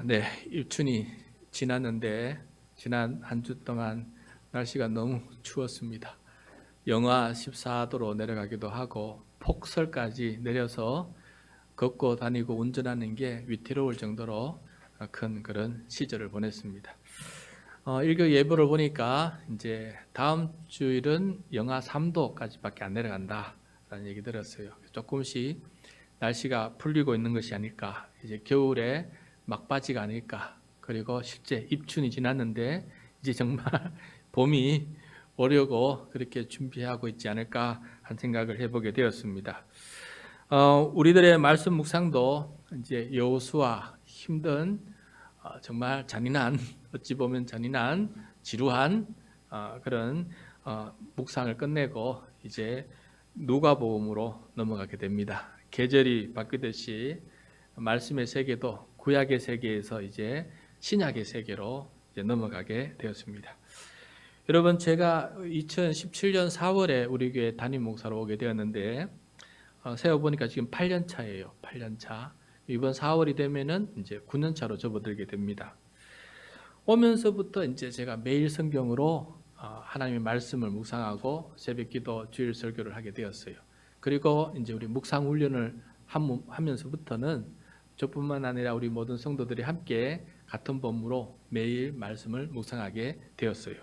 네, 입춘이 지났는데 지난 한 주 동안 날씨가 너무 추웠습니다. 영하 14도로 내려가기도 하고 폭설까지 내려서 걷고 다니고 운전하는 게 위태로울 정도로 큰 그런 시절을 보냈습니다. 일교 예보를 보니까 이제 다음 주일은 영하 3도까지밖에 안 내려간다라는 얘기 들었어요. 조금씩 날씨가 풀리고 있는 것이 아닐까, 이제 겨울에 막바지가 아닐까. 그리고 실제 입춘이 지났는데 이제 정말 봄이 오려고 그렇게 준비하고 있지 않을까 한 생각을 해보게 되었습니다. 우리들의 말씀 묵상도 이제 여호수아 힘든 정말 잔인한, 어찌 보면 잔인한 지루한 그런 묵상을 끝내고 이제 누가복음으로 넘어가게 됩니다. 계절이 바뀌듯이 말씀의 세계도 구약의 세계에서 이제 신약의 세계로 이제 넘어가게 되었습니다. 여러분, 제가 2017년 4월에 우리 교회 담임 목사로 오게 되었는데 세어보니까 지금 8년 차예요. 8년 차. 이번 4월이 되면은 이제 9년 차로 접어들게 됩니다. 오면서부터 이제 제가 매일 성경으로 하나님의 말씀을 묵상하고 새벽기도 주일 설교를 하게 되었어요. 그리고 이제 우리 묵상 훈련을 하면서부터는 저뿐만 아니라 우리 모든 성도들이 함께 같은 본무로 매일 말씀을 묵상하게 되었어요.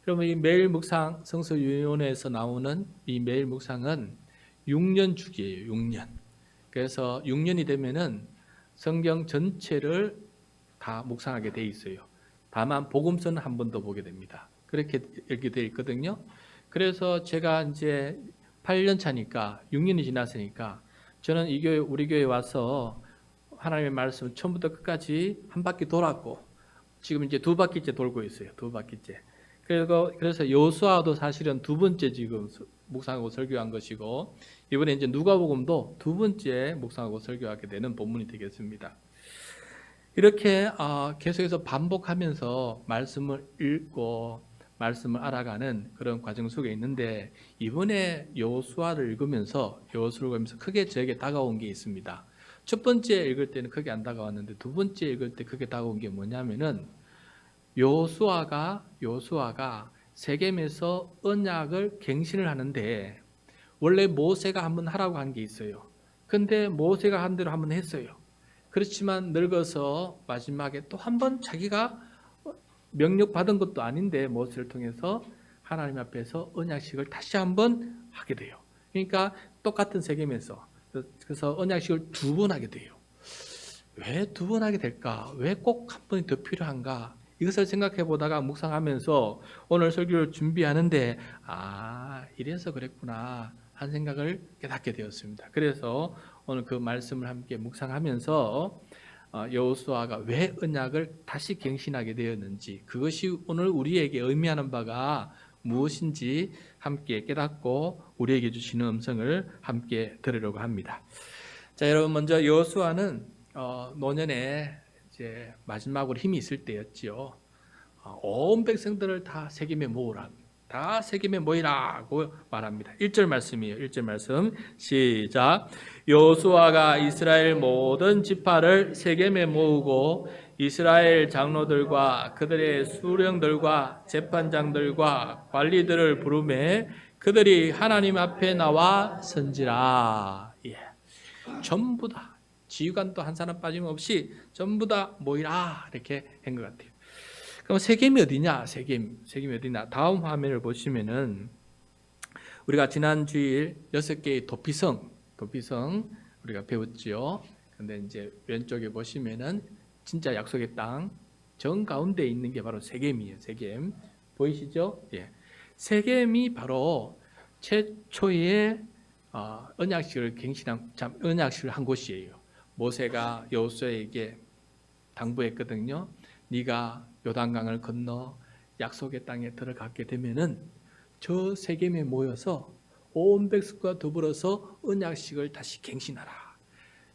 여러분, 이 매일 묵상 성서유인원에서 나오는 이 매일 묵상은 6년 주기예요. 6년. 그래서 6년이 되면은 성경 전체를 다 묵상하게 돼 있어요. 다만 복음서는 한 번 더 보게 됩니다. 그렇게 이렇게 돼 있거든요. 그래서 제가 이제 8년 차니까 6년이 지났으니까 저는 이 교회, 우리 교회 와서 하나님의 말씀 처음부터 끝까지 한 바퀴 돌았고 지금 이제 두 바퀴째 돌고 있어요. 두 바퀴째. 그래서 여호수아도 사실은 두 번째 지금 묵상하고 설교한 것이고 이번에 이제 누가복음도 두 번째 묵상하고 설교하게 되는 본문이 되겠습니다. 이렇게 계속해서 반복하면서 말씀을 읽고 말씀을 알아가는 그런 과정 속에 있는데 이번에 여호수아를 읽으면서 크게 저에게 다가온 게 있습니다. 첫 번째 읽을 때는 크게 안 다가왔는데 두 번째 읽을 때 크게 다가온 게 뭐냐면은 여호수아가 세겜에서 언약을 갱신을 하는데 원래 모세가 한번 하라고 한 게 있어요. 근데 모세가 한 대로 한번 했어요. 그렇지만 늙어서 마지막에 또 한 번 자기가 명령 받은 것도 아닌데 모세를 통해서 하나님 앞에서 언약식을 다시 한번 하게 돼요. 그러니까 똑같은 세겜에서 그래서 언약식을 두 번 하게 돼요. 왜 두 번 하게 될까? 왜 꼭 한 번이 더 필요한가? 이것을 생각해 보다가 묵상하면서 오늘 설교를 준비하는데 이래서 그랬구나 한 생각을 깨닫게 되었습니다. 그래서 오늘 그 말씀을 함께 묵상하면서 여호수아가 왜 언약을 다시 갱신하게 되었는지, 그것이 오늘 우리에게 의미하는 바가 무엇인지 함께 깨닫고 우리에게 주시는 음성을 함께 들으려고 합니다. 자, 여러분, 먼저 여호수아는 노년에 이제 마지막으로 힘이 있을 때였지요. 온 백성들을 다 세겜에 모으라. 다 세겜에 모이라고 말합니다. 1절 말씀이에요. 1절 말씀 시작. 여호수아가 이스라엘 모든 지파를 세겜에 모으고 이스라엘 장로들과 그들의 수령들과 재판장들과 관리들을 부르매 그들이 하나님 앞에 나와 선지라. 전부 다 지휘관도 한 사람 빠짐없이 전부 다 모이라 이렇게 한 것 같아요. 그럼 세겜이 어디냐? 세겜이 어디냐? 다음 화면을 보시면은 우리가 지난 주일 6개의 도피성 우리가 배웠지요. 근데 이제 왼쪽에 보시면은 진짜 약속의 땅 정 가운데 있는 게 바로 세겜이에요. 세겜 보이시죠? 예. 세겜이 바로 최초의 언약식을 한 곳이에요. 모세가 여호수아에게 당부했거든요. 네가 요단강을 건너 약속의 땅에 들어가게 되면은 저 세겜에 모여서 온 백성과 더불어서 언약식을 다시 갱신하라.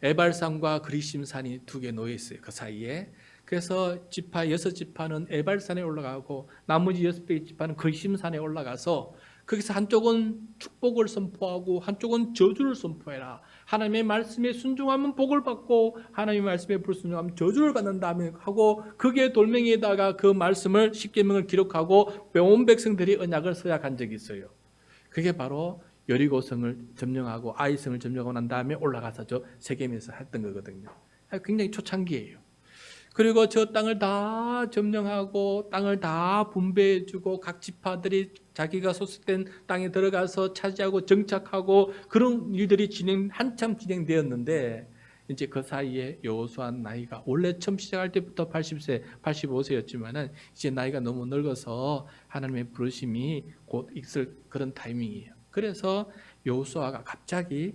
에발산과 그리심산이 두 개 놓여 있어요. 그 사이에. 그래서 지파 6지파는 에발산에 올라가고 나머지 6개의 지파는 그리심산에 올라가서 거기서 한쪽은 축복을 선포하고 한쪽은 저주를 선포해라. 하나님의 말씀에 순종하면 복을 받고 하나님의 말씀에 불순종하면 저주를 받는다 하고 거기에 돌멩이에다가 그 말씀을 십계명을 기록하고 온 백성들이 언약을 서약한 적이 있어요. 그게 바로 여리고성을 점령하고 아이성을 점령하고 난 다음에 올라가서 저 세겜에서 했던 거거든요. 굉장히 초창기예요. 그리고 저 땅을 다 점령하고 땅을 다 분배해주고 각 지파들이 자기가 소속된 땅에 들어가서 차지하고 정착하고 그런 일들이 한참 진행되었는데 이제 그 사이에 여호수아 나이가 원래 처음 시작할 때부터 80세, 85세였지만은 이제 나이가 너무 늙어서 하나님의 부르심이 곧 있을 그런 타이밍이에요. 그래서 여호수아가 갑자기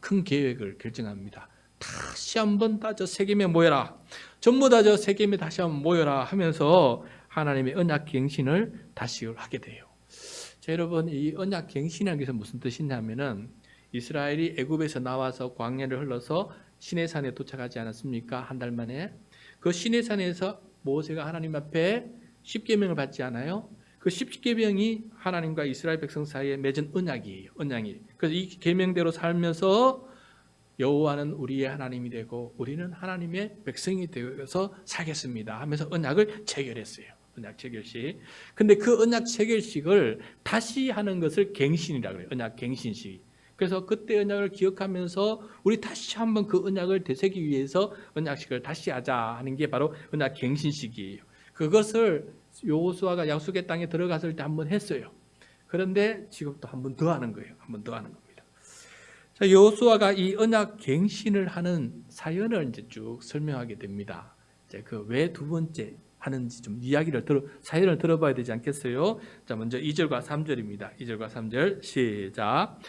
큰 계획을 결정합니다. 다시 한번 다 저 세겜에 모여라. 전부 다 저 세겜에 다시 한번 모여라 하면서 하나님의 언약 갱신을 다시 하게 돼요. 자, 여러분, 이 언약 갱신이라는 것은 무슨 뜻이냐면은 이스라엘이 애굽에서 나와서 광야를 흘러서 시내산에 도착하지 않았습니까? 한 달 만에. 그 시내산에서 모세가 하나님 앞에 십계명을 받지 않아요? 그 십계명이 하나님과 이스라엘 백성 사이에 맺은 언약이에요. 언약이. 그래서 이 계명대로 살면서 여호와는 우리의 하나님이 되고 우리는 하나님의 백성이 되어서 살겠습니다 하면서 언약을 체결했어요. 언약 체결식. 근데 그 언약 체결식을 다시 하는 것을 갱신이라고 해요. 언약 갱신식. 그래서 그때 언약을 기억하면서 우리 다시 한번 그 언약을 되새기 위해서 언약식을 다시 하자 하는 게 바로 언약 갱신식이에요. 그것을 여호수아가 약속의 땅에 들어갔을 때 한번 했어요. 그런데 지금 또 한 번 더 하는 거예요. 한 번 더 하는 겁니다. 자, 여호수아가 이 언약 갱신을 하는 사연을 이제 쭉 설명하게 됩니다. 이제 그 왜 두 번째 하는지 좀 사연을 들어봐야 되지 않겠어요? 자, 먼저 2절과 3절입니다. 2절과 3절 시작.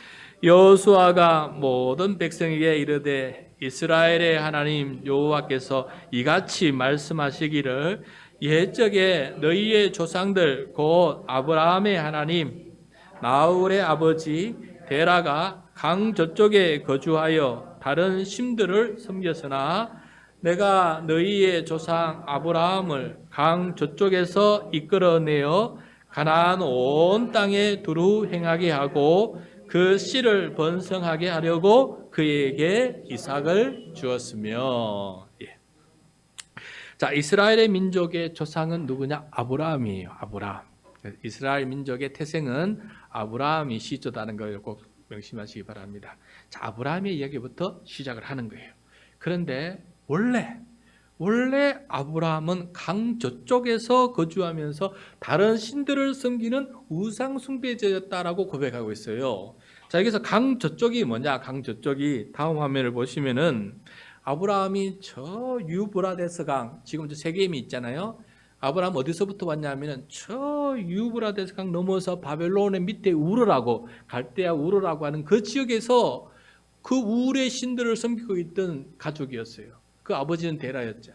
여호수아가 모든 백성에게 이르되 이스라엘의 하나님 여호와께서 이같이 말씀하시기를 옛적에 너희의 조상들 곧 아브라함의 하나님 나홀의 아버지 데라가 강 저쪽에 거주하여 다른 신들을 섬겼으나 내가 너희의 조상 아브라함을 강 저쪽에서 이끌어내어 가나안 온 땅에 두루 행하게 하고 그 씨를 번성하게 하려고 그에게 이삭을 주었으며. 자, 이스라엘의 민족의 조상은 누구냐? 아브라함이에요. 아브라함. 이스라엘 민족의 태생은 아브라함이 시조다는 걸 꼭 명심하시기 바랍니다. 자, 아브라함의 이야기부터 시작을 하는 거예요. 그런데 원래 아브라함은 강 저쪽에서 거주하면서 다른 신들을 섬기는 우상 숭배자였다라고 고백하고 있어요. 자, 여기서 강 저쪽이 뭐냐? 강 저쪽이 다음 화면을 보시면은 아브라함이 저 유브라데스 강, 지금 저 세겜이 있잖아요. 아브라함 어디서부터 왔냐면은 저 유브라데스 강 넘어서 바벨론의 밑에 우르라고, 갈대아 우르라고 하는 그 지역에서 그 우르의 신들을 섬기고 있던 가족이었어요. 그 아버지는 데라였죠.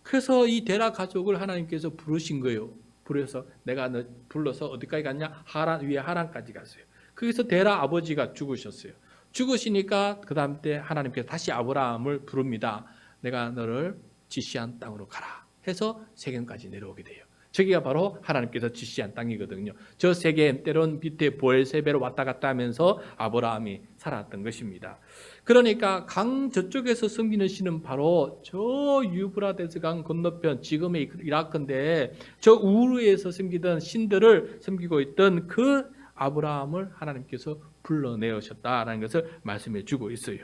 그래서 이 데라 가족을 하나님께서 부르신 거예요. 부르셔서 내가 너 불러서 어디까지 갔냐? 위에 하란까지 갔어요. 거기서 데라 아버지가 죽으셨어요. 죽으시니까 그 다음 때 하나님께서 다시 아브라함을 부릅니다. 내가 너를 지시한 땅으로 가라 해서 세겜까지 내려오게 돼요. 저기가 바로 하나님께서 지시한 땅이거든요. 저 세겜 때론 밑에 보엘세베로 왔다 갔다 하면서 아브라함이 살았던 것입니다. 그러니까 강 저쪽에서 섬기는 신은 바로 저 유브라데스 강 건너편, 지금의 이라크인데 저 우르에서 섬기던 신들을 섬기고 있던 그 아브라함을 하나님께서 불러내셨다라는 것을 말씀해 주고 있어요.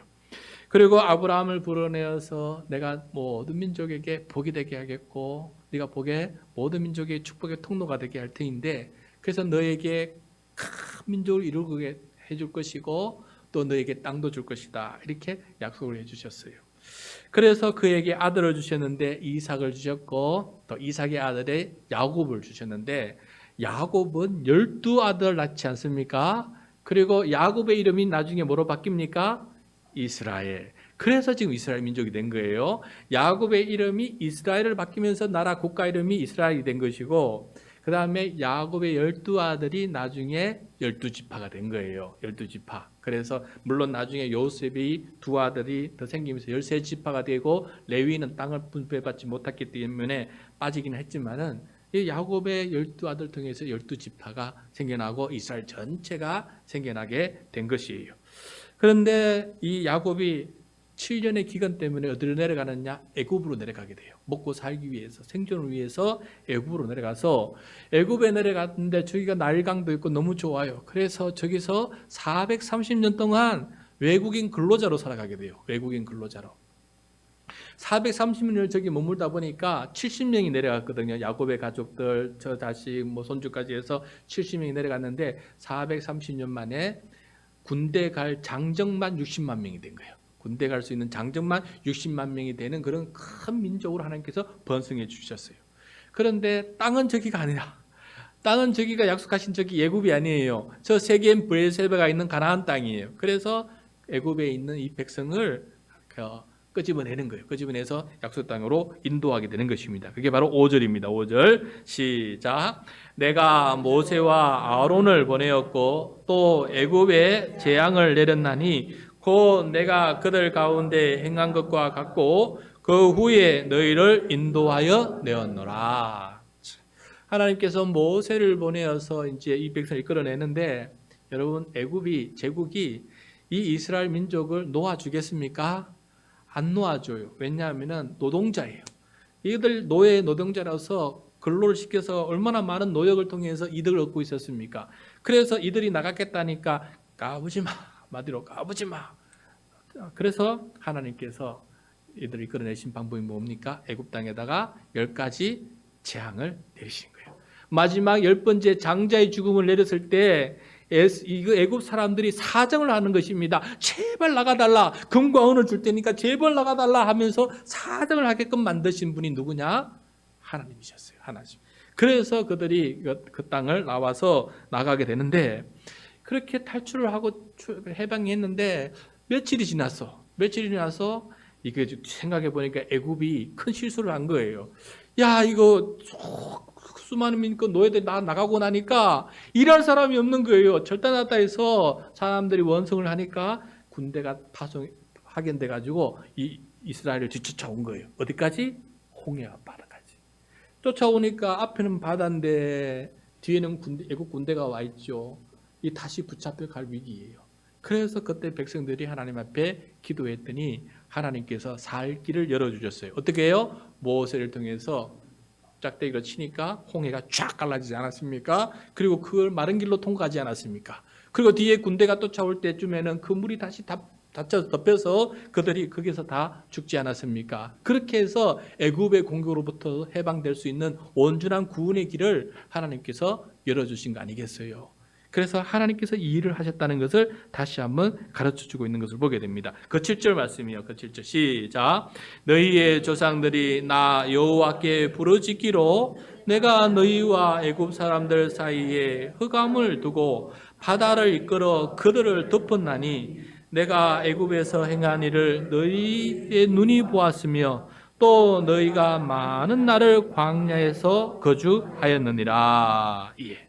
그리고 아브라함을 불러내어서 내가 모든 민족에게 복이 되게 하겠고 네가 복에 모든 민족의 축복의 통로가 되게 할 터인데 그래서 너에게 큰 민족을 이루게 해줄 것이고 또 너에게 땅도 줄 것이다 이렇게 약속을 해주셨어요. 그래서 그에게 아들을 주셨는데 이삭을 주셨고 또 이삭의 아들의 야곱을 주셨는데 야곱은 12아들 낳지 않습니까? 그리고 야곱의 이름이 나중에 뭐로 바뀝니까? 이스라엘. 그래서 지금 이스라엘 민족이 된 거예요. 야곱의 이름이 이스라엘을 바뀌면서 나라 국가 이름이 이스라엘이 된 것이고 그 다음에 야곱의 12아들이 나중에 12지파가 된 거예요. 12지파. 그래서 물론 나중에 요셉의 두 아들이 더 생기면서 13지파가 되고 레위는 땅을 분배받지 못했기 때문에 빠지긴 했지만은 이 야곱의 12아들 통해서 12지파가 생겨나고 이스라엘 전체가 생겨나게 된 것이에요. 그런데 이 야곱이 7년의 기간 때문에 어디로 내려가느냐? 애굽으로 내려가게 돼요. 먹고 살기 위해서, 생존을 위해서 애굽으로 내려가서 애굽에 내려갔는데 저기가 나일강도 있고 너무 좋아요. 그래서 저기서 430년 동안 외국인 근로자로 살아가게 돼요. 외국인 근로자로. 430년을 저기 머물다 보니까 70명이 내려갔거든요. 야곱의 가족들, 저 자식, 손주까지 해서 70명이 내려갔는데 430년 만에 군대 갈 장정만 60만 명이 된 거예요. 군대 갈 수 있는 장정만 60만 명이 되는 그런 큰 민족으로 하나님께서 번성해 주셨어요. 그런데 땅은 저기가 아니라, 땅은 저기가 약속하신 저기 애굽이 아니에요. 저 세겜 브엘세바가 있는 가나안 땅이에요. 그래서 애굽에 있는 이 백성을 끄집어내는 거예요. 끄집어내서 약속 땅으로 인도하게 되는 것입니다. 그게 바로 5절입니다. 5절 시작. 내가 모세와 아론을 보내었고 또 애굽에 재앙을 내렸나니 곧 내가 그들 가운데 행한 것과 같고 그 후에 너희를 인도하여 내었노라. 하나님께서 모세를 보내어서 이제 이 백성을 이끌어내는데, 여러분, 애굽이, 제국이 이 이스라엘 민족을 놓아주겠습니까? 안 놓아줘요. 왜냐하면 노동자예요. 이들 노예 노동자라서 근로를 시켜서 얼마나 많은 노역을 통해서 이득을 얻고 있었습니까? 그래서 이들이 나가겠다니까 까부지 마, 마디로 까부지 마. 그래서 하나님께서 이들을 이끌어내신 방법이 뭡니까? 애굽 땅에다가 10가지 재앙을 내리신 거예요. 마지막 10번째 장자의 죽음을 내렸을 때 애굽 사람들이 사정을 하는 것입니다. 제발 나가달라. 금과 은을 줄 테니까 제발 나가달라 하면서 사정을 하게끔 만드신 분이 누구냐? 하나님이셨어요. 하나님. 그래서 그들이 그 땅을 나와서 나가게 되는데, 그렇게 탈출을 하고 해방했는데 며칠이 지나서 이게 생각해 보니까 애굽이 큰 실수를 한 거예요. 야, 이거 수많은 민족 노예들이 나가고 나니까 일할 사람이 없는 거예요. 절단하다 해서 사람들이 원성을 하니까 군대가 파견돼 가지고 이 이스라엘을 뒤쫓아온 거예요. 어디까지? 홍해 바다까지. 쫓아오니까 앞에는 바다인데 뒤에는 애국 군대가 와 있죠. 이 다시 붙잡혀 갈 위기예요. 그래서 그때 백성들이 하나님 앞에 기도했더니 하나님께서 살 길을 열어주셨어요. 어떻게 해요? 모세를 통해서 짝대기로 치니까 홍해가 쫙 갈라지지 않았습니까? 그리고 그걸 마른 길로 통과하지 않았습니까? 그리고 뒤에 군대가 쫓아올 때쯤에는 그 물이 다시 덮여서 그들이 거기서 다 죽지 않았습니까? 그렇게 해서 애굽의 공격으로부터 해방될 수 있는 온전한 구원의 길을 하나님께서 열어주신 거 아니겠어요? 그래서 하나님께서 이 일을 하셨다는 것을 다시 한번 가르쳐주고 있는 것을 보게 됩니다. 그 7절 말씀이요. 그 7절 시작. 너희의 조상들이 나 여호와께 부르짖기로 내가 너희와 애굽 사람들 사이에 흑암을 두고 바다를 이끌어 그들을 덮었나니 내가 애굽에서 행한 일을 너희의 눈이 보았으며 또 너희가 많은 날을 광야에서 거주하였느니라. 예.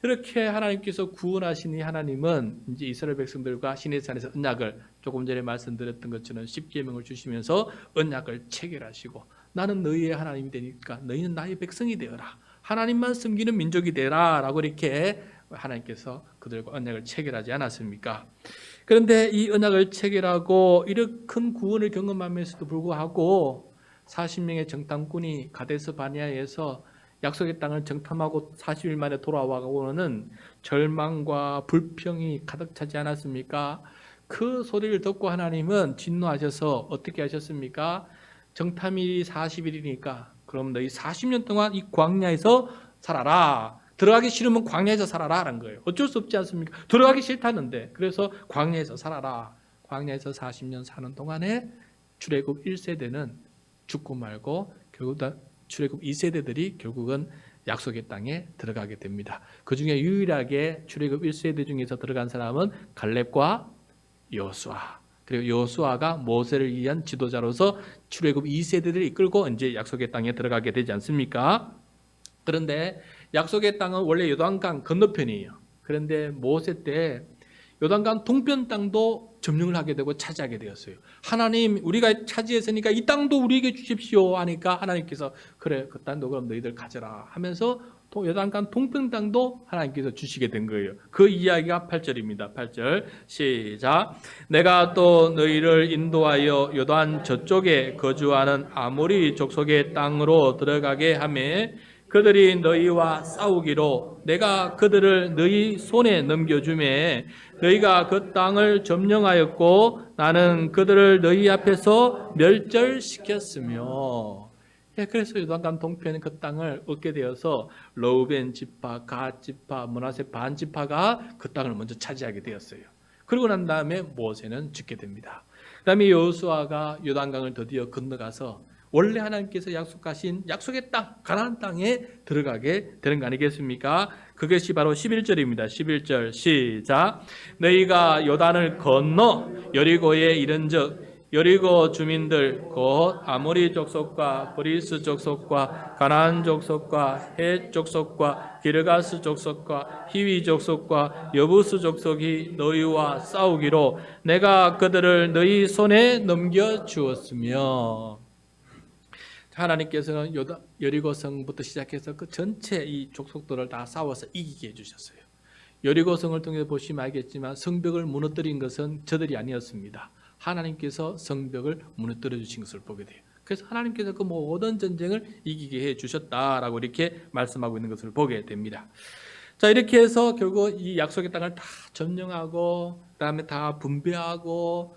그렇게 하나님께서 구원하신 이 하나님은 이제 이스라엘 백성들과 시내산에서 언약을, 조금 전에 말씀드렸던 것처럼 10계명을 주시면서 언약을 체결하시고, 나는 너희의 하나님이 되니까 너희는 나의 백성이 되어라, 하나님만 섬기는 민족이 되라 라고 이렇게 하나님께서 그들과 언약을 체결하지 않았습니까? 그런데 이 언약을 체결하고 이렇게 큰 구원을 경험하면서도 불구하고 40명의 정탐꾼이 가데스 바네아에서 약속의 땅을 정탐하고 40일 만에 돌아와고는 절망과 불평이 가득 차지 않았습니까? 그 소리를 듣고 하나님은 진노하셔서 어떻게 하셨습니까? 정탐일이 40일이니까 그럼 너희 40년 동안 이 광야에서 살아라. 들어가기 싫으면 광야에서 살아라 라는 거예요. 어쩔 수 없지 않습니까? 들어가기 싫다는데. 그래서 광야에서 살아라. 광야에서 40년 사는 동안에 출애굽 1세대는 죽고 말고 결국 다 출애굽 2세대들이 결국은 약속의 땅에 들어가게 됩니다. 그 중에 유일하게 출애굽 1세대 중에서 들어간 사람은 갈렙과 여호수아. 그리고 여호수아가 모세를 위한 지도자로서 출애굽 2세대들을 이끌고 이제 약속의 땅에 들어가게 되지 않습니까? 그런데 약속의 땅은 원래 요단강 건너편이에요. 그런데 모세 때 요단강 동편 땅도 점령을 하게 되고 차지하게 되었어요. 하나님, 우리가 차지했으니까 이 땅도 우리에게 주십시오 하니까 하나님께서 그래, 그 땅도 그럼 너희들 가져라 하면서 요단강 동편 땅도 하나님께서 주시게 된 거예요. 그 이야기가 8절입니다. 8절 시작. 내가 또 너희를 인도하여 요단 저쪽에 거주하는 아모리 족속의 땅으로 들어가게 하며 그들이 너희와 싸우기로 내가 그들을 너희 손에 넘겨주매 너희가 그 땅을 점령하였고 나는 그들을 너희 앞에서 멸절시켰으며. 그래서 요단강 동편 그 땅을 얻게 되어서 러우벤 지파, 갓 지파, 므낫세 반 지파가 그 땅을 먼저 차지하게 되었어요. 그러고 난 다음에 모세는 죽게 됩니다. 그다음에 여호수아가 요단강을 드디어 건너가서 원래 하나님께서 약속하신 약속의 땅, 가나안 땅에 들어가게 되는 거 아니겠습니까? 그것이 바로 11절입니다. 11절 시작. 너희가 요단을 건너 여리고에 이른즉 여리고 주민들 곧 아모리 족속과 브리스 족속과 가나안 족속과 헷 족속과 기르가스 족속과 히위 족속과 여부스 족속이 너희와 싸우기로 내가 그들을 너희 손에 넘겨 주었으며. 하나님께서는 여리고성부터 시작해서 그 전체 이 족속들을 다 싸워서 이기게 해주셨어요. 여리고성을 통해 보시면 알겠지만 성벽을 무너뜨린 것은 저들이 아니었습니다. 하나님께서 성벽을 무너뜨려 주신 것을 보게 돼요. 그래서 하나님께서 그 모든 전쟁을 이기게 해주셨다라고 이렇게 말씀하고 있는 것을 보게 됩니다. 자, 이렇게 해서 결국 이 약속의 땅을 다 점령하고 그다음에 다 분배하고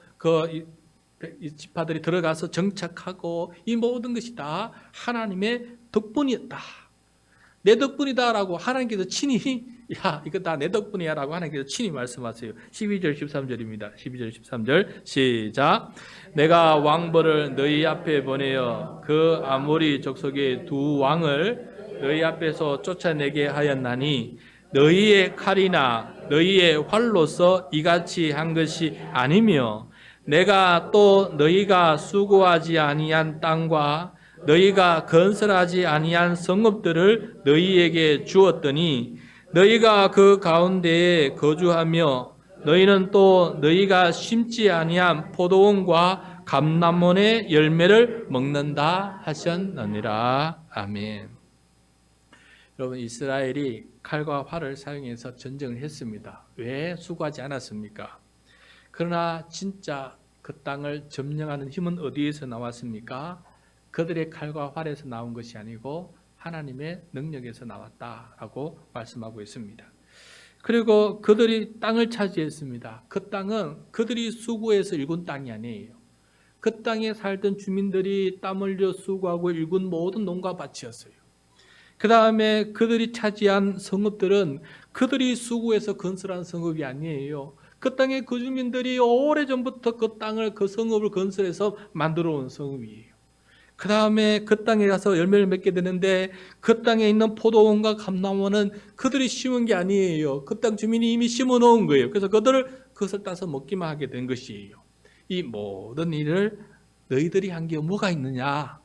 이 지파들이 들어가서 정착하고 이 모든 것이 다 하나님의 덕분이었다. 내 덕분이다라고 하나님께서 친히 야 이거 다 내 덕분이야 라고 하나님께서 친히 말씀하세요. 12절 13절입니다. 12절 13절 시작. 내가 왕벌을 너희 앞에 보내어 그 아모리 족속의 두 왕을 너희 앞에서 쫓아내게 하였나니 너희의 칼이나 너희의 활로서 이같이 한 것이 아니며 내가 또 너희가 수고하지 아니한 땅과 너희가 건설하지 아니한 성읍들을 너희에게 주었더니 너희가 그 가운데에 거주하며 너희는 또 너희가 심지 아니한 포도원과 감람원의 열매를 먹는다 하셨느니라. 아멘. 여러분, 이스라엘이 칼과 활을 사용해서 전쟁을 했습니다. 왜 수고하지 않았습니까? 그러나 진짜 그 땅을 점령하는 힘은 어디에서 나왔습니까? 그들의 칼과 활에서 나온 것이 아니고 하나님의 능력에서 나왔다라고 말씀하고 있습니다. 그리고 그들이 땅을 차지했습니다. 그 땅은 그들이 수고해서 일군 땅이 아니에요. 그 땅에 살던 주민들이 땀 흘려 수고하고 일군 모든 농가 밭이었어요. 그 다음에 그들이 차지한 성읍들은 그들이 수고해서 건설한 성읍이 아니에요. 그 땅의 그 주민들이 오래전부터 그 땅을, 그 성읍을 건설해서 만들어 온 성읍이에요. 그 다음에 그 땅에 가서 열매를 맺게 되는데 그 땅에 있는 포도원과 감람원은 그들이 심은 게 아니에요. 그 땅 주민이 이미 심어 놓은 거예요. 그래서 그것을 따서 먹기만 하게 된 것이에요. 이 모든 일을 너희들이 한 게 뭐가 있느냐?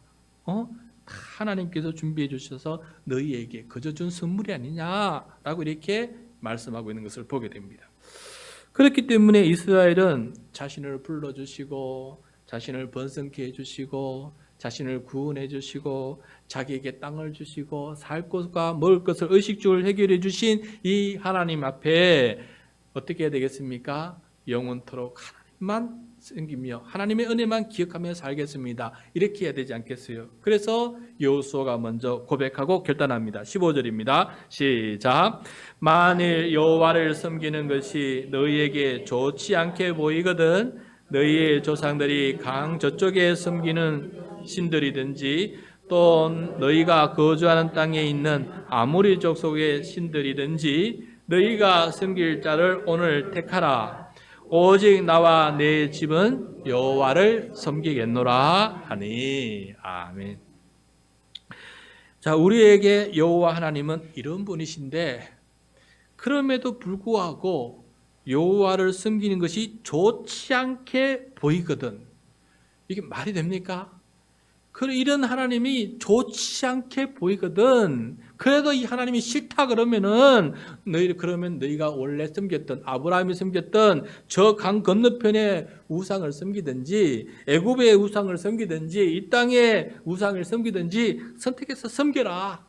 하나님께서 준비해 주셔서 너희에게 거저 준 선물이 아니냐라고 이렇게 말씀하고 있는 것을 보게 됩니다. 그렇기 때문에 이스라엘은 자신을 불러주시고 자신을 번성케 해주시고 자신을 구원해 주시고 자기에게 땅을 주시고 살 것과 먹을 것을 의식주를 해결해 주신 이 하나님 앞에 어떻게 해야 되겠습니까? 영원토록 하나님만 섬기며 하나님의 은혜만 기억하며 살겠습니다. 이렇게 해야 되지 않겠어요? 그래서 여호수아가 먼저 고백하고 결단합니다. 15절입니다. 시작. 만일 여호와를 섬기는 것이 너희에게 좋지 않게 보이거든 너희의 조상들이 강 저쪽에 섬기는 신들이든지 또 너희가 거주하는 땅에 있는 아모리 족속의 신들이든지 너희가 섬길 자를 오늘 택하라. 오직 나와 내 집은 여호와를 섬기겠노라 하니. 아멘. 자, 우리에게 여호와 하나님은 이런 분이신데 그럼에도 불구하고 여호와를 섬기는 것이 좋지 않게 보이거든. 이게 말이 됩니까? 이런 하나님이 좋지 않게 보이거든. 그래도 이 하나님이 싫다 그러면은 그러면 너희가 원래 섬겼던 아브라함이 섬겼던 저 강 건너편에 우상을 섬기든지 애굽의 우상을 섬기든지 이 땅의 우상을 섬기든지 선택해서 섬겨라.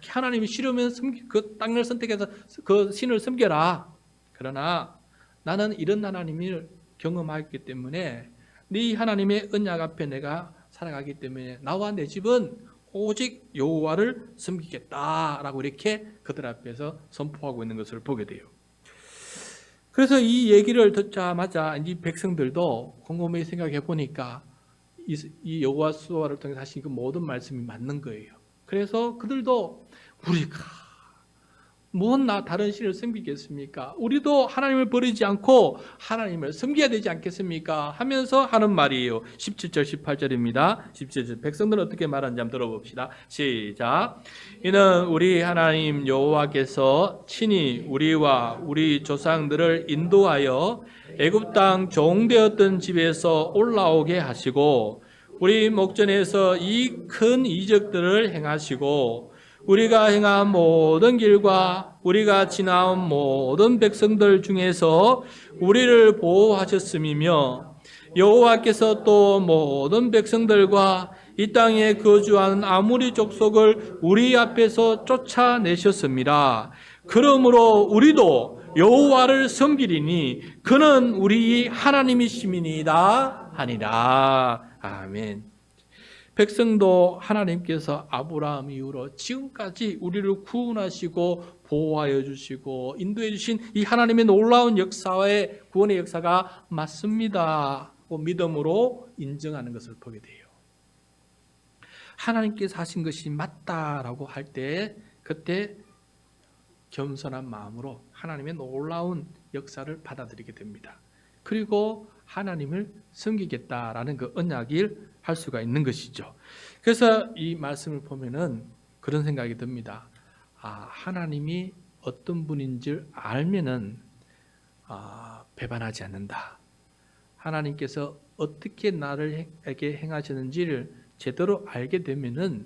하나님이 싫으면 그 땅을 선택해서 그 신을 섬겨라. 그러나 나는 이런 하나님을 경험했기 때문에 네 하나님의 언약 앞에 내가 살아가기 때문에 나와 내 집은 오직 여호와를 섬기겠다라고 이렇게 그들 앞에서 선포하고 있는 것을 보게 돼요. 그래서 이 얘기를 듣자마자 이 백성들도 곰곰이 생각해 보니까 이 여호와 수아를 통해서 하신 그 모든 말씀이 맞는 거예요. 그래서 그들도 우리가 뭔 다른 신을 섬기겠습니까? 우리도 하나님을 버리지 않고 하나님을 섬겨야 되지 않겠습니까? 하면서 하는 말이에요. 17절 18절입니다. 17절 백성들은 어떻게 말하는지 한번 들어봅시다. 시작. 이는 우리 하나님 여호와께서 친히 우리와 우리 조상들을 인도하여 애굽 땅 종되었던 집에서 올라오게 하시고 우리 목전에서 이 큰 이적들을 행하시고 우리가 행한 모든 길과 우리가 지나온 모든 백성들 중에서 우리를 보호하셨음이며 여호와께서 또 모든 백성들과 이 땅에 거주하는 아무리 족속을 우리 앞에서 쫓아내셨습니다. 그러므로 우리도 여호와를 섬기리니 그는 우리 하나님이시니이다 하니라. 아멘. 백성도 하나님께서 아브라함 이후로 지금까지 우리를 구원하시고 보호하여 주시고 인도해 주신 이 하나님의 놀라운 역사의 구원의 역사가 맞습니다 하고 믿음으로 인정하는 것을 보게 돼요. 하나님께서 하신 것이 맞다라고 할 때 그때 겸손한 마음으로 하나님의 놀라운 역사를 받아들이게 됩니다. 그리고 하나님을 섬기겠다라는 그 언약을 할 수가 있는 것이죠. 그래서 이 말씀을 보면은 그런 생각이 듭니다. 하나님이 어떤 분인지 알면은 배반하지 않는다. 하나님께서 어떻게 나에게 행하시는지를 제대로 알게 되면은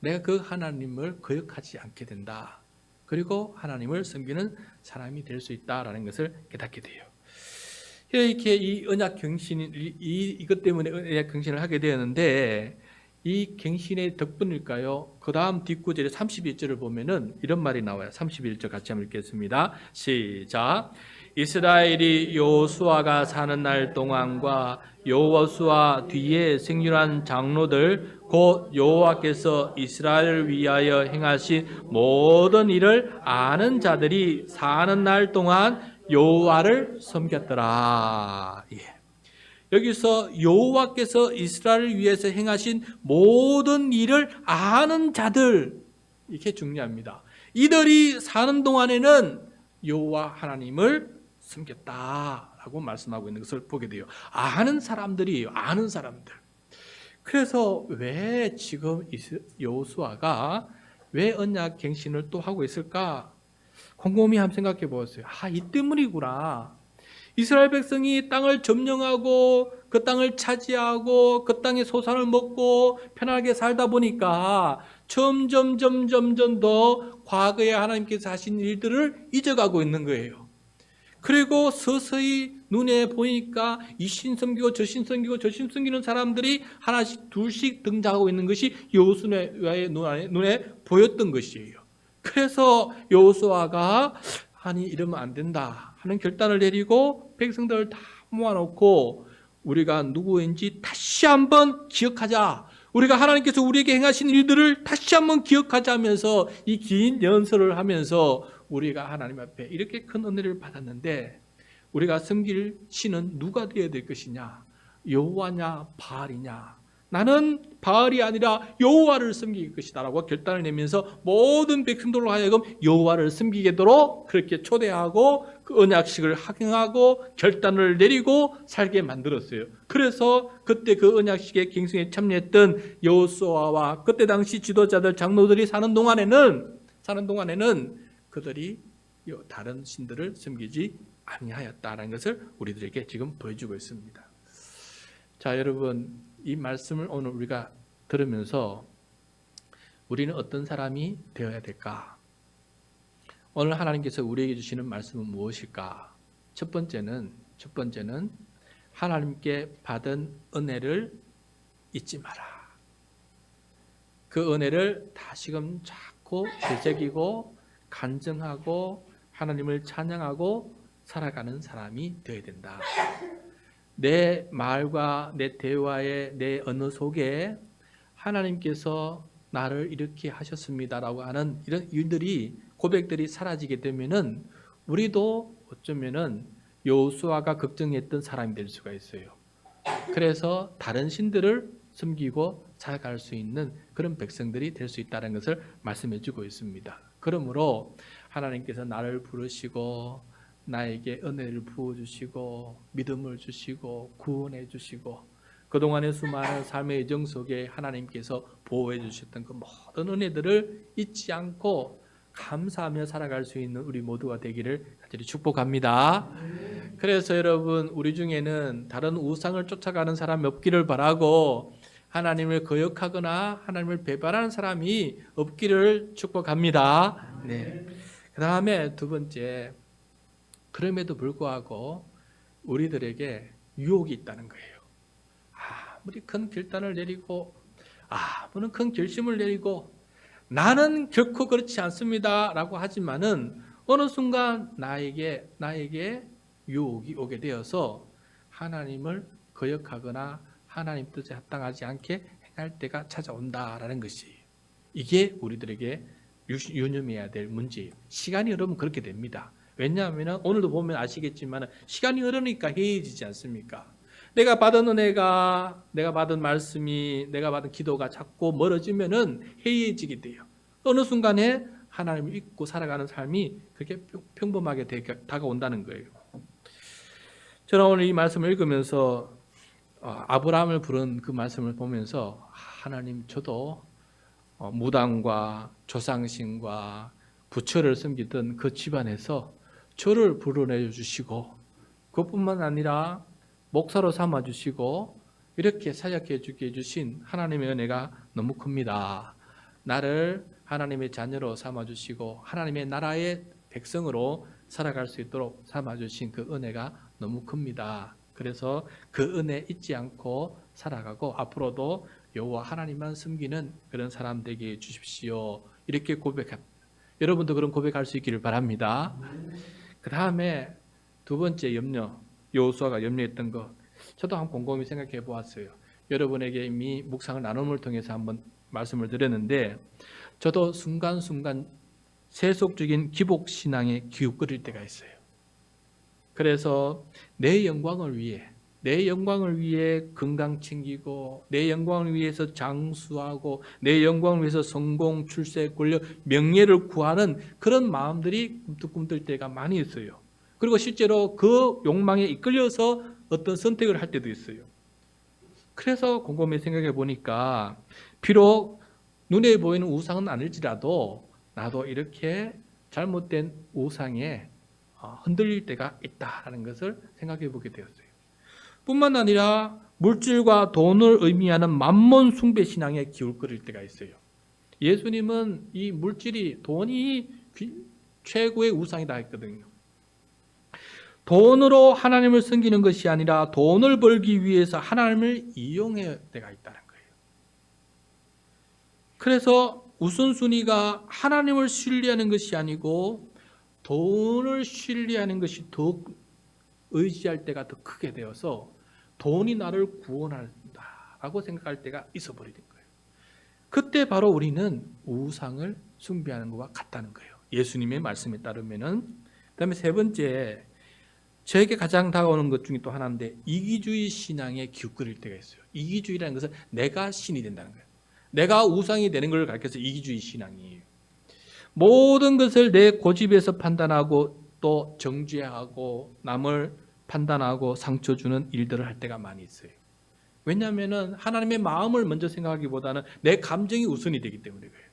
내가 그 하나님을 거역하지 않게 된다. 그리고 하나님을 섬기는 사람이 될 수 있다라는 것을 깨닫게 돼요. 이렇게 이 언약 경신, 이것 때문에 언약 경신을 하게 되었는데 이 경신의 덕분일까요? 그 다음 뒷구절에 31절을 보면은 이런 말이 나와요. 31절 같이 한번 읽겠습니다. 시작. 이스라엘이 여호수아가 사는 날 동안과 여호수아 뒤에 생존한 장로들 곧 여호와께서 이스라엘을 위하여 행하신 모든 일을 아는 자들이 사는 날 동안 여호와를 섬겼더라. 여기서 여호와께서 이스라엘을 위해서 행하신 모든 일을 아는 자들, 이게 중요합니다. 이들이 사는 동안에는 여호와 하나님을 섬겼다라고 말씀하고 있는 것을 보게 돼요. 아는 사람들이에요. 아는 사람들. 그래서 왜 지금 여호수아가 왜 언약 갱신을 또 하고 있을까? 곰곰이 한번 생각해 보았어요. 이 때문이구나. 이스라엘 백성이 땅을 점령하고 그 땅을 차지하고 그 땅의 소산을 먹고 편하게 살다 보니까 점점 더 과거에 하나님께서 하신 일들을 잊어가고 있는 거예요. 그리고 서서히 눈에 보니까 이 신 섬기고 저 신 섬기고 저 신 섬기는 사람들이 하나씩 둘씩 등장하고 있는 것이 여호수아의 눈에 보였던 것이에요. 그래서 여호수아가 이러면 안 된다 하는 결단을 내리고 백성들을 다 모아놓고 우리가 누구인지 다시 한번 기억하자. 우리가 하나님께서 우리에게 행하신 일들을 다시 한번 기억하자면서 이 긴 연설을 하면서 우리가 하나님 앞에 이렇게 큰 은혜를 받았는데 우리가 섬길 신은 누가 되어야 될 것이냐? 여호와냐 바알이냐? 나는 바알이 아니라 여호와를 섬길 것이다 라고 결단을 내면서 모든 백성들로 하여금 여호와를 섬기도록 그렇게 초대하고 그 언약식을 확인하고 결단을 내리고 살게 만들었어요. 그래서 그때 그 언약식의 갱신에 참여했던 여호수아와 그때 당시 지도자들 장로들이 사는 동안에는 그들이 다른 신들을 섬기지 아니하였다라는 것을 우리들에게 지금 보여주고 있습니다. 자, 여러분, 이 말씀을 오늘 우리가 들으면서 우리는 어떤 사람이 되어야 될까? 오늘 하나님께서 우리에게 주시는 말씀은 무엇일까? 첫 번째는 하나님께 받은 은혜를 잊지 마라. 그 은혜를 다시금 자꾸 되새기고 간증하고 하나님을 찬양하고 살아가는 사람이 되어야 된다. 내 말과 내 대화의 내 언어 속에 하나님께서 나를 이렇게 하셨습니다라고 하는 이런 일들이 고백들이 사라지게 되면은 우리도 어쩌면은 여호수아가 걱정했던 사람이 될 수가 있어요. 그래서 다른 신들을 섬기고 살아갈 수 있는 그런 백성들이 될 수 있다는 것을 말씀해 주고 있습니다. 그러므로 하나님께서 나를 부르시고 나에게 은혜를 부어주시고 믿음을 주시고 구원해 주시고 그동안의 수많은 삶의 여정 속에 하나님께서 보호해 주셨던 그 모든 은혜들을 잊지 않고 감사하며 살아갈 수 있는 우리 모두가 되기를 간절히 축복합니다. 그래서 여러분, 우리 중에는 다른 우상을 쫓아가는 사람이 없기를 바라고 하나님을 거역하거나 하나님을 배반하는 사람이 없기를 축복합니다. 네. 그 다음에 두 번째, 그럼에도 불구하고 우리들에게 유혹이 있다는 거예요. 아무리 큰 결단을 내리고 아무리 큰 결심을 내리고 나는 결코 그렇지 않습니다 라고 하지만은 어느 순간 나에게 유혹이 오게 되어서 하나님을 거역하거나 하나님 뜻에 합당하지 않게 행할 때가 찾아온다라는 것이, 이게 우리들에게 유념해야 될 문제예요. 시간이 흐르면 그렇게 됩니다. 왜냐하면 오늘도 보면 아시겠지만 시간이 흐르니까 해이해지지 않습니까? 내가 받은 은혜가, 내가 받은 말씀이, 내가 받은 기도가 자꾸 멀어지면은 해이해지게 돼요. 어느 순간에 하나님을 잊고 살아가는 삶이 그렇게 평범하게 다가온다는 거예요. 저는 오늘 이 말씀을 읽으면서 아브라함을 부른 그 말씀을 보면서 하나님, 저도 무당과 조상신과 부처를 섬기던 그 집안에서 저를 불러내 주시고 그것뿐만 아니라 목사로 삼아 주시고 이렇게 사역해 주게 해주신 하나님의 은혜가 너무 큽니다. 나를 하나님의 자녀로 삼아 주시고 하나님의 나라의 백성으로 살아갈 수 있도록 삼아 주신 그 은혜가 너무 큽니다. 그래서 그 은혜 잊지 않고 살아가고 앞으로도 여호와 하나님만 섬기는 그런 사람 되게 해 주십시오. 이렇게 고백합니다. 여러분도 그런 고백할 수 있기를 바랍니다. 그 다음에 두 번째 염려, 여호수아가 염려했던 것, 저도 한번 곰곰이 생각해 보았어요. 여러분에게 이미 묵상을 나눔을 통해서 한번 말씀을 드렸는데, 저도 순간순간 세속적인 기복신앙에 기웃거릴 때가 있어요. 그래서 내 영광을 위해 건강 챙기고, 내 영광을 위해서 장수하고, 내 영광을 위해서 성공, 출세, 권력, 명예를 구하는 그런 마음들이 꿈틀꿈틀 때가 많이 있어요. 그리고 실제로 그 욕망에 이끌려서 어떤 선택을 할 때도 있어요. 그래서 곰곰이 생각해 보니까 비록 눈에 보이는 우상은 아닐지라도 나도 이렇게 잘못된 우상에 흔들릴 때가 있다라는 것을 생각해 보게 되었어요. 뿐만 아니라 물질과 돈을 의미하는 만몬 숭배 신앙에 기울거릴 때가 있어요. 예수님은 이 물질이, 돈이 최고의 우상이다 했거든요. 돈으로 하나님을 섬기는 것이 아니라 돈을 벌기 위해서 하나님을 이용할 때가 있다는 거예요. 그래서 우선순위가 하나님을 신뢰하는 것이 아니고 돈을 신뢰하는 것이 더 의지할 때가 더 크게 되어서 돈이 나를 구원한다라고 생각할 때가 있어버리는 거예요. 그때 바로 우리는 우상을 숭배하는 것과 같다는 거예요. 예수님의 말씀에 따르면은. 그다음에 세 번째, 저에게 가장 다가오는 것 중에 또 하나인데, 이기주의 신앙에 기웃거릴 때가 있어요. 이기주의라는 것은 내가 신이 된다는 거예요. 내가 우상이 되는 걸 가르쳐서 이기주의 신앙이에요. 모든 것을 내 고집에서 판단하고 또 정죄하고 남을 판단하고 상처 주는 일들을 할 때가 많이 있어요. 왜냐하면 하나님의 마음을 먼저 생각하기보다는 내 감정이 우선이 되기 때문에 그래요.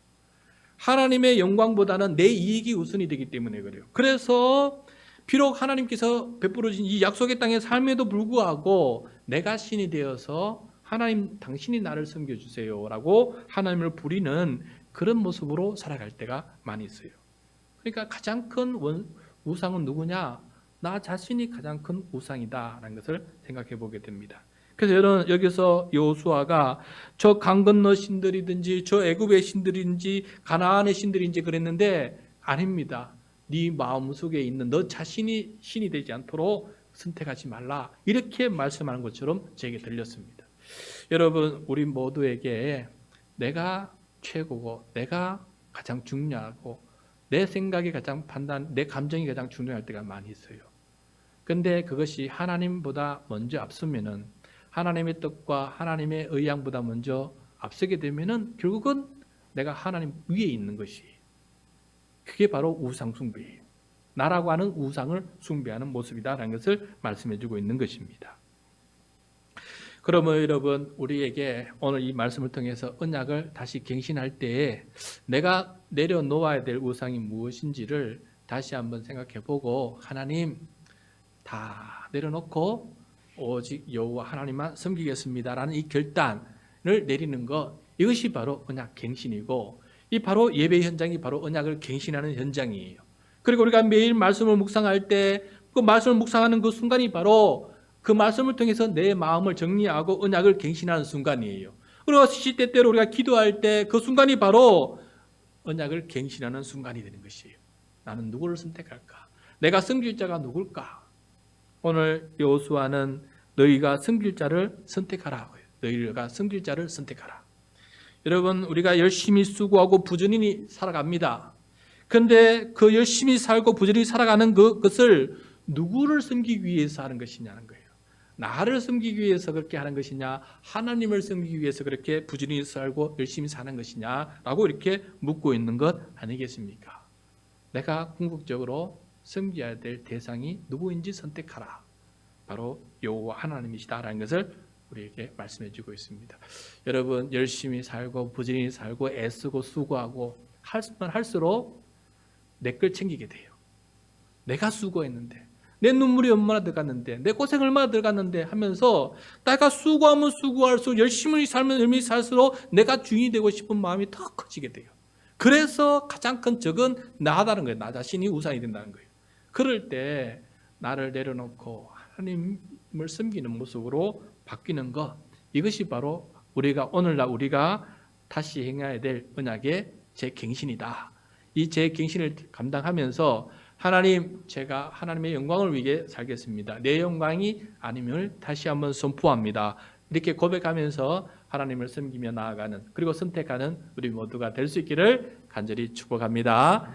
하나님의 영광보다는 내 이익이 우선이 되기 때문에 그래요. 그래서 비록 하나님께서 베풀어 주신 이 약속의 땅의 삶에도 불구하고 내가 신이 되어서 하나님 당신이 나를 섬겨주세요라고 하나님을 부리는 그런 모습으로 살아갈 때가 많이 있어요. 그러니까 가장 큰 우상은 누구냐? 나 자신이 가장 큰 우상이다라는 것을 생각해 보게 됩니다. 그래서 여러분 여기서 여호수아가 저 강 건너 신들이든지 저 애굽의 신들인지 가나안의 신들인지 그랬는데 아닙니다. 네 마음속에 있는 너 자신이 신이 되지 않도록 선택하지 말라. 이렇게 말씀하는 것처럼 제게 들렸습니다. 여러분 우리 모두에게 내가 최고고 내가 가장 중요하고 내 생각이 가장 내 감정이 가장 중요할 때가 많이 있어요. 근데 그것이 하나님보다 먼저 앞서면은 하나님의 뜻과 하나님의 의향보다 먼저 앞서게 되면은 결국은 내가 하나님 위에 있는 것이 그게 바로 우상 숭배예요. 나라고 하는 우상을 숭배하는 모습이다라는 것을 말씀해 주고 있는 것입니다. 그러면 여러분 우리에게 오늘 이 말씀을 통해서 언약을 다시 갱신할 때에 내가 내려놓아야 될 우상이 무엇인지를 다시 한번 생각해 보고 하나님 다 내려놓고 오직 여호와 하나님만 섬기겠습니다라는 이 결단을 내리는 것 이것이 바로 언약 갱신이고 이 바로 예배 현장이 바로 언약을 갱신하는 현장이에요. 그리고 우리가 매일 말씀을 묵상할 때 그 말씀을 묵상하는 그 순간이 바로 그 말씀을 통해서 내 마음을 정리하고 언약을 갱신하는 순간이에요. 그리고 시시때때로 우리가 기도할 때 그 순간이 바로 언약을 갱신하는 순간이 되는 것이에요. 나는 누구를 선택할까? 내가 섬길 자가 누굴까? 오늘 여호수아는 너희가 섬길 자를 선택하라. 너희가 섬길 자를 선택하라. 여러분 우리가 열심히 수고하고 부지런히 살아갑니다. 그런데 그 열심히 살고 부지런히 살아가는 그것을 누구를 섬기기 위해서 하는 것이냐는 거예요. 나를 섬기기 위해서 그렇게 하는 것이냐 하나님을 섬기기 위해서 그렇게 부지런히 살고 열심히 사는 것이냐라고 이렇게 묻고 있는 것 아니겠습니까? 내가 궁극적으로 섬겨야 될 대상이 누구인지 선택하라. 바로 여호와 하나님이시다라는 것을 우리에게 말씀해 주고 있습니다. 여러분 열심히 살고 부지런히 살고 애쓰고 수고하고 할수면 할수록 내 걸 챙기게 돼요. 내가 수고했는데 내 눈물이 얼마나 들어갔는데 내 고생 얼마나 들어갔는데 하면서 내가 수고하면 수고할수록 열심히 살면 열심히 살수록 내가 주인이 되고 싶은 마음이 더 커지게 돼요. 그래서 가장 큰 적은 나다는 거예요. 나 자신이 우상이 된다는 거예요. 그럴 때 나를 내려놓고 하나님을 섬기는 모습으로 바뀌는 것 이것이 바로 우리가 오늘날 우리가 다시 행해야 될 언약의 재갱신이다. 이 재갱신을 감당하면서 하나님 제가 하나님의 영광을 위해 살겠습니다. 내 영광이 아님을 다시 한번 선포합니다. 이렇게 고백하면서 하나님을 섬기며 나아가는 그리고 선택하는 우리 모두가 될 수 있기를 간절히 축복합니다.